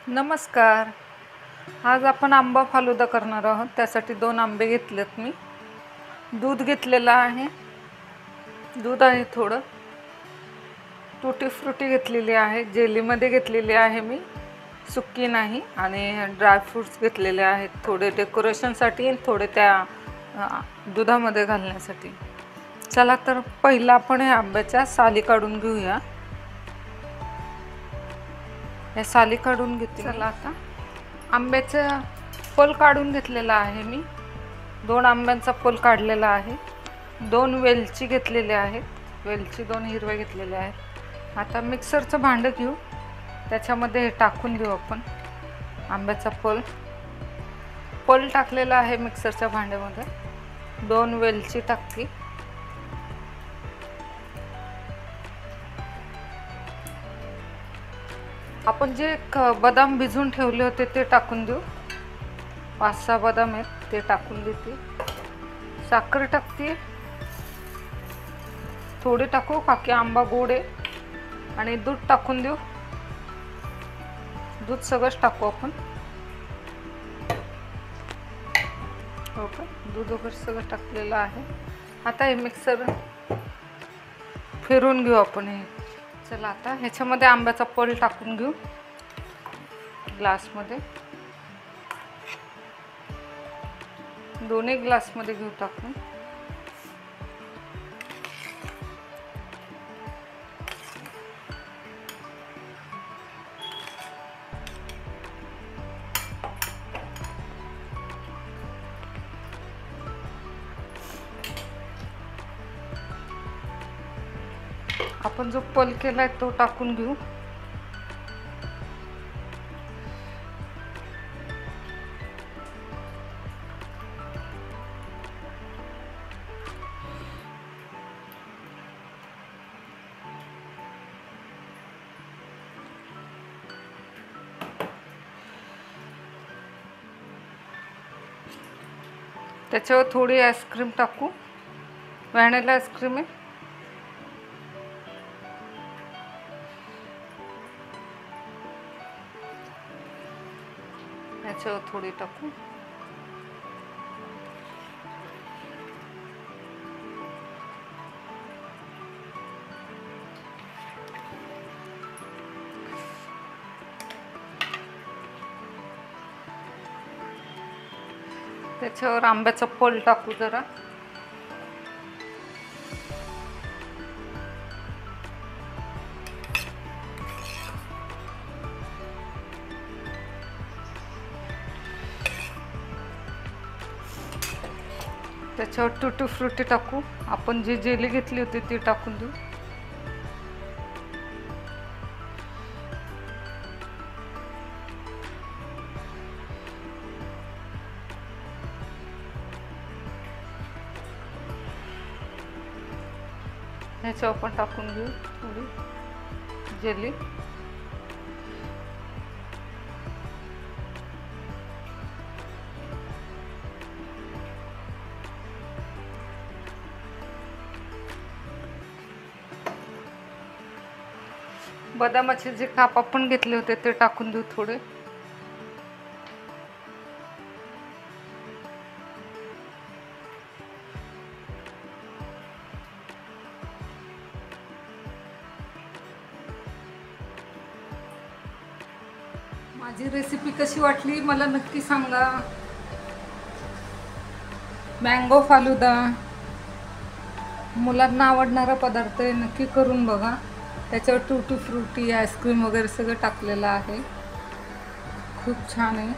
नमस्कार. आज आपण आंबा फालुदा करणार आहोत. त्यासाठी 2 आंबे घेतलेत मी. दूध घेतलेलं आहे. दूध आहे थोडं. टूटी फ्रुटी घेतलेली आहे. जेलीमध्ये घेतलेली आहे मी, सुक्की नाही. आणि ड्रायफ्रूट्स घेतलेले आहेत, थोडे डेकोरेशनसाठी आणि थोडे त्या दुधामध्ये घालण्यासाठी. चला तर पहिला आपण हे आंब्याच्या साली काढून घेऊया. हे साली काढून घेते. चला आता आंब्याचा पोल काढून घेतलेला आहे मी. 2 आंब्यांचा पोल काढलेला आहे. 2 वेलची घेतलेले आहेत. वेलची 2 हिरव्या घेतलेल्या आहेत. आता मिक्सरचं भांडं घेऊ, त्याच्यामध्ये हे टाकून देऊ आपण आंब्याचा पोल टाकलेला आहे मिक्सरच्या भांड्यामध्ये. 2 वेलची टाकते. आपण जे बदाम भिजून ठेवले होते ते टाकून देऊ. 5-6 बदाम आहेत ते टाकून देते. साखर टाकते थोडी टाकू का की आंबा गोड आहे. आणि दूध टाकून देऊ. दूध सगळंच टाकू आपण. हो का, दूध वगैरे सगळं टाकलेलं आहे. आता हे मिक्सर फिरून घेऊ आपण हे. चला आता ह्याच्यामध्ये आंब्याचा पोल टाकून घेऊ ग्लासमध्ये. दोन्ही ग्लासमध्ये घेऊ टाकून. आपण जो पोल केलाय तो टाकून घेऊ. त्याच्यावर थोडी आईस्क्रीम टाकू. व्हॅनिला आईस्क्रीम आहे. याच्यावर थोडी टाकू. त्याच्यावर आंब्याचा पोल टाकू जरा. त्याच्यावर टूटी फ्रुटी टाकू. आपण जी जेली घेतली होती ती टाकून देऊ. ह्याच्यावर पण टाकून घेऊ थोडी जेली. बदामाचे जे काप आपण घेतले होते ते टाकून देऊ थोडे. माझी रेसिपी कशी वाटली मला नक्की सांगा. मँगो फालुदा मुलांना आवडणारा पदार्थ आहे, नक्की करून बघा. त्याच्यावर टूटी फ्रुटी आईस्क्रीम वगैरे सगळं टाकलेलं आहे. खूप छान आहे.